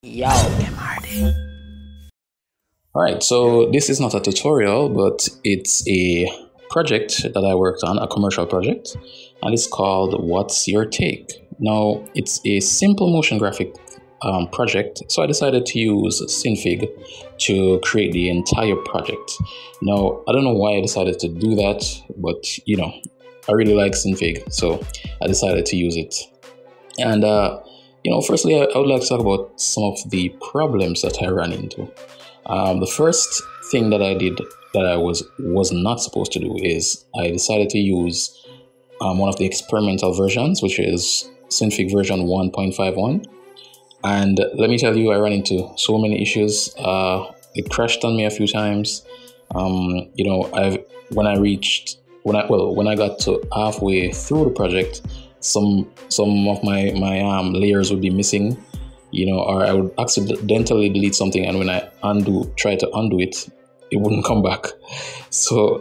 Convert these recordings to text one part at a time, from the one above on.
Yo, Alright, so this is not a tutorial, but it's a project that I worked on, a commercial project, and it's called What's Your Take? Now, it's a simple motion graphic project, so I decided to use Synfig to create the entire project. Now, I don't know why I decided to do that, but I really like Synfig, so I decided to use it. And firstly, I would like to talk about some of the problems that I ran into. The first thing that I did that I was not supposed to do is I decided to use one of the experimental versions, which is Synfig version 1.51. And let me tell you, I ran into so many issues. It crashed on me a few times. When I got to halfway through the project, some of my layers would be missing, or I would accidentally delete something, and when I try to undo it, it wouldn't come back. So,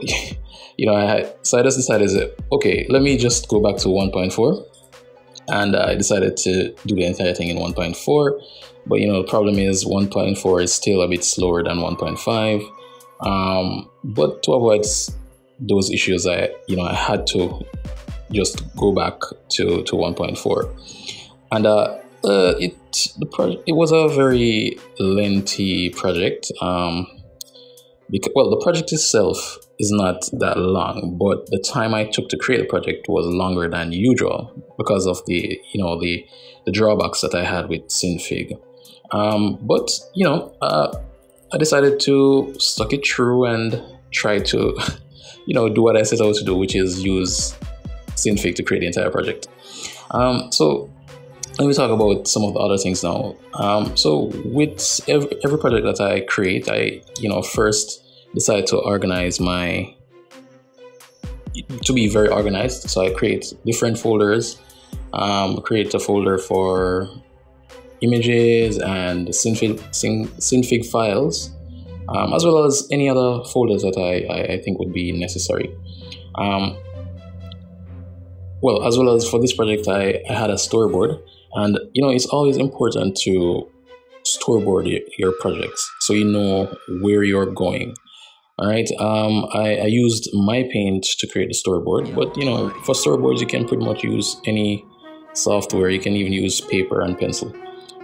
I just decided, okay, let me just go back to 1.4, and I decided to do the entire thing in 1.4. But the problem is 1.4 is still a bit slower than 1.5. But to avoid those issues, I had to just go back to 1.4, and it was a very lengthy project. The project itself is not that long, but the time I took to create the project was longer than usual because of the drawbacks that I had with Synfig. I decided to stuck it through and try to do what I set out to do, which is use Synfig to create the entire project. So let me talk about some of the other things now. So with every project that I create, I first decide to be very organized. So I create different folders. Create a folder for images and Synfig files, as well as any other folders that I think would be necessary. As well as for this project, I had a storyboard, and it's always important to storyboard your projects so you know where you're going. All right. I used my paint to create the storyboard, but for storyboards you can pretty much use any software. You can even use paper and pencil.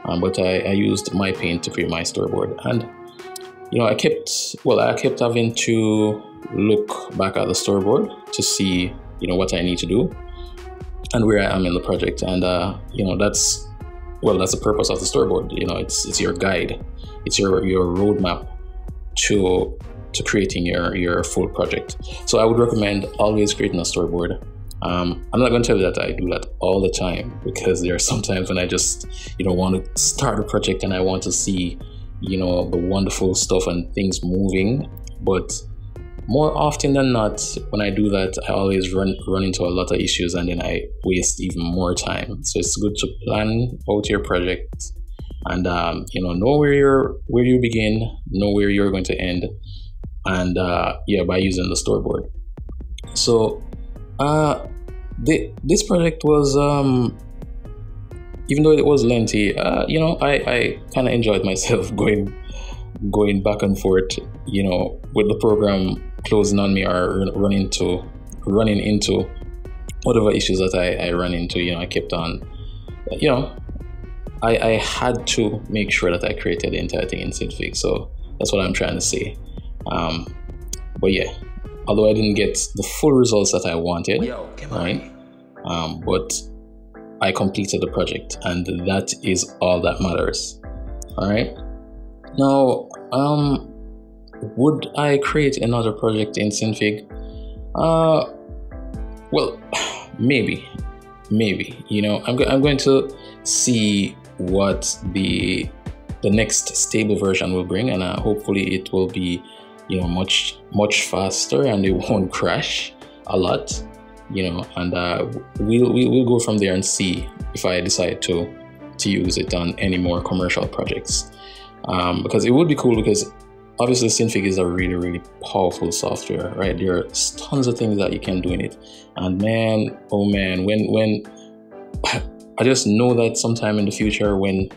But I used my paint to create my storyboard, and I kept having to look back at the storyboard to see what I need to do and where I am in the project. And that's the purpose of the storyboard. It's your guide, it's your roadmap to creating your full project. So I would recommend always creating a storyboard. I'm not going to tell you that I do that all the time, because there are some times when I just want to start a project and I want to see the wonderful stuff and things moving. But more often than not, when I do that, I always run into a lot of issues, and then I waste even more time. So it's good to plan out your project and know where you begin, know where you're going to end, and by using the storyboard. So this project was even though it was lengthy, I kind of enjoyed myself going back and forth, with the program closing on me or running into whatever issues that I ran into. I kept on, I had to make sure that I created the entire thing in Synfig. So that's what I'm trying to say. But yeah, although I didn't get the full results that I wanted, right? But I completed the project, and that is all that matters. All right. Now, would I create another project in Synfig? Maybe. I'm going to see what the next stable version will bring, and hopefully it will be much faster and it won't crash a lot. And we'll go from there and see if I decide to use it on any more commercial projects. Because it would be cool, because obviously Synfig is a really, really powerful software, right? There are tons of things that you can do in it, and man, oh man, when I just know that sometime in the future, when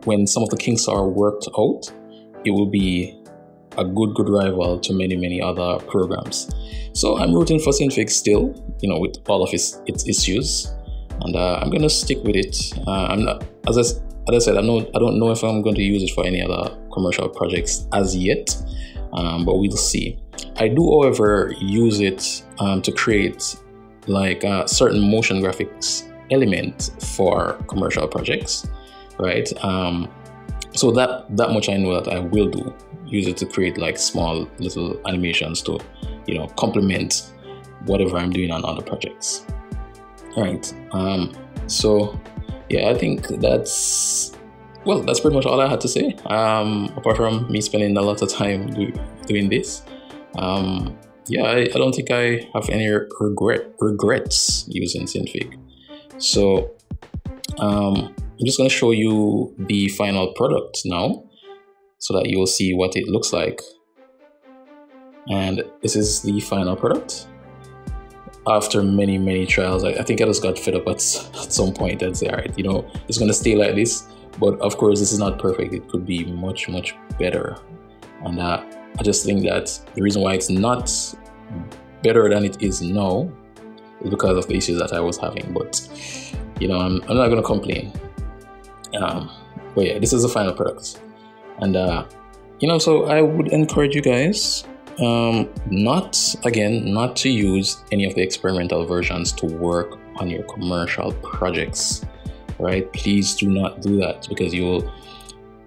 when some of the kinks are worked out, it will be a good rival to many other programs. So I'm rooting for Synfig still, with all of its issues, and I'm gonna stick with it. I'm not, as I said, I don't know if I'm going to use it for any other commercial projects as yet, but we'll see. I do, however, use it to create like a certain motion graphics element for commercial projects, right? So that much I know that I will do. Use it to create like small little animations to, complement whatever I'm doing on other projects. All right. So yeah, I think that's pretty much all I had to say. Apart from me spending a lot of time doing this. Yeah, I don't think I have any regrets using Synfig. So I'm just going to show you the final product now, so that you'll see what it looks like. And this is the final product. After many trials, I think I just got fed up at some point and say, all right, it's going to stay like this. But of course, this is not perfect. It could be much better. And I just think that the reason why it's not better than it is now is because of the issues that I was having. But I'm not going to complain. But yeah, this is the final product. And so I would encourage you guys not to use any of the experimental versions to work on your commercial projects, right? Please do not do that, because you will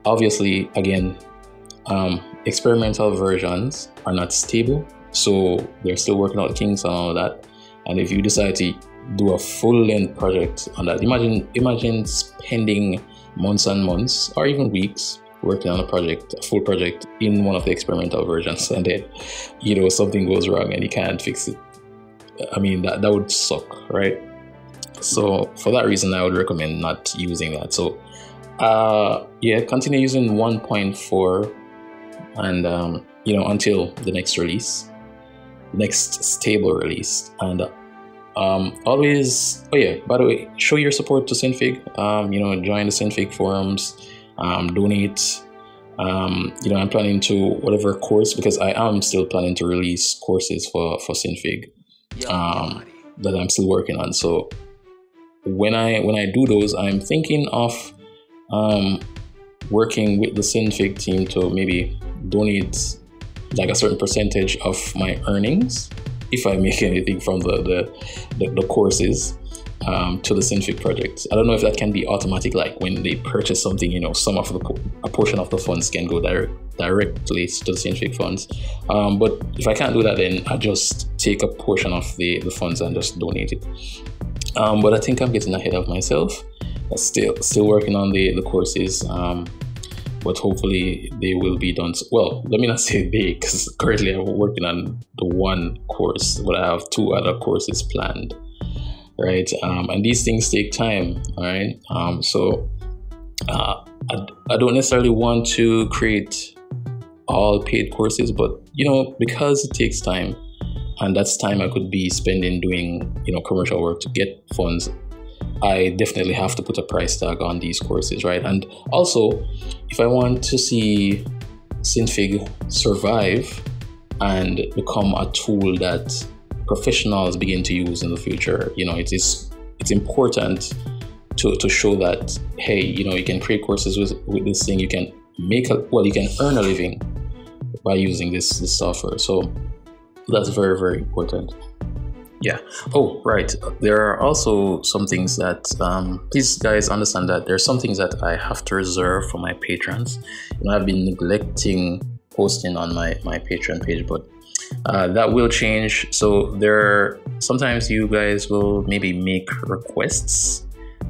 obviously, again, experimental versions are not stable, so they're still working out things and all of that. And if you decide to do a full-length project on that, imagine spending months and months or even weeks working on a full project in one of the experimental versions, and then something goes wrong and you can't fix it. I mean, that would suck, right? So for that reason, I would recommend not using that. So yeah, continue using 1.4 and until the next stable release. And always, oh yeah, by the way, show your support to Synfig. Join the Synfig forums, donate. I'm planning to whatever course, because I am still planning to release courses for Synfig that I'm still working on. So when I do those, I'm thinking of working with the Synfig team to maybe donate like a certain percentage of my earnings, if I make anything from the courses, to the Synfig project. I don't know if that can be automatic, like when they purchase something, a portion of the funds can go directly to the Synfig funds. But if I can't do that, then I just take a portion of the funds and just donate it. But I think I'm getting ahead of myself. I'm still working on the courses. But hopefully they will be done. Well, let me not say they, because currently I'm working on the one course, but I have 2 other courses planned, right? And these things take time, all right? So I don't necessarily want to create all paid courses, but because it takes time, and that's time I could be spending doing commercial work to get funds, I definitely have to put a price tag on these courses, right? And also, if I want to see Synfig survive and become a tool that professionals begin to use in the future, it's important to show that, hey, you can create courses with this thing. You can you can earn a living by using this software. So that's very important. Yeah. Oh, right. There are also some things that, please guys understand that there are some things that I have to reserve for my patrons. I've been neglecting posting on my Patreon page, but that will change. So sometimes you guys will maybe make requests,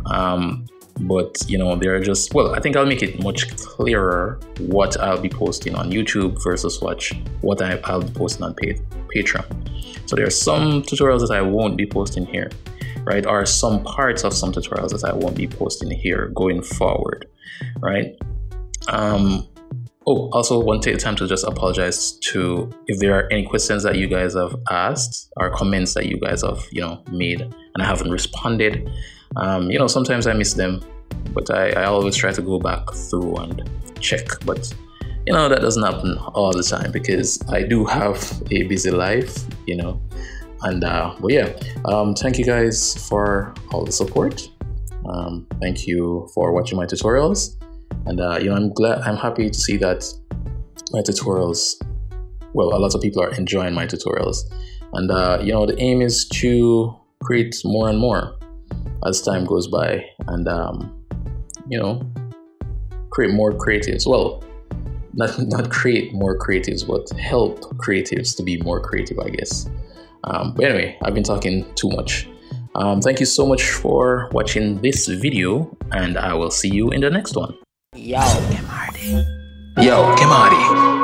but they're just, I think I'll make it much clearer what I'll be posting on YouTube versus what I'll be posting on Patreon. So there are some tutorials that I won't be posting here, right? Or some parts of some tutorials that I won't be posting here going forward, right? Also want to take the time to just apologize if there are any questions that you guys have asked or comments that you guys have, made and I haven't responded. Sometimes I miss them. but I always try to go back through and check. But you know, that doesn't happen all the time because I do have a busy life, you know. And but yeah, thank you guys for all the support. Thank you for watching my tutorials, and you know, I'm happy to see that my tutorials, well, a lot of people are enjoying my tutorials, and you know, the aim is to create more and more as time goes by, and you know, create more creatives. Well, not create more creatives, but help creatives to be more creative, I guess. But anyway, I've been talking too much. Thank you so much for watching this video, and I will see you in the next one. Yo, Kemadi. Yo, Kemadi.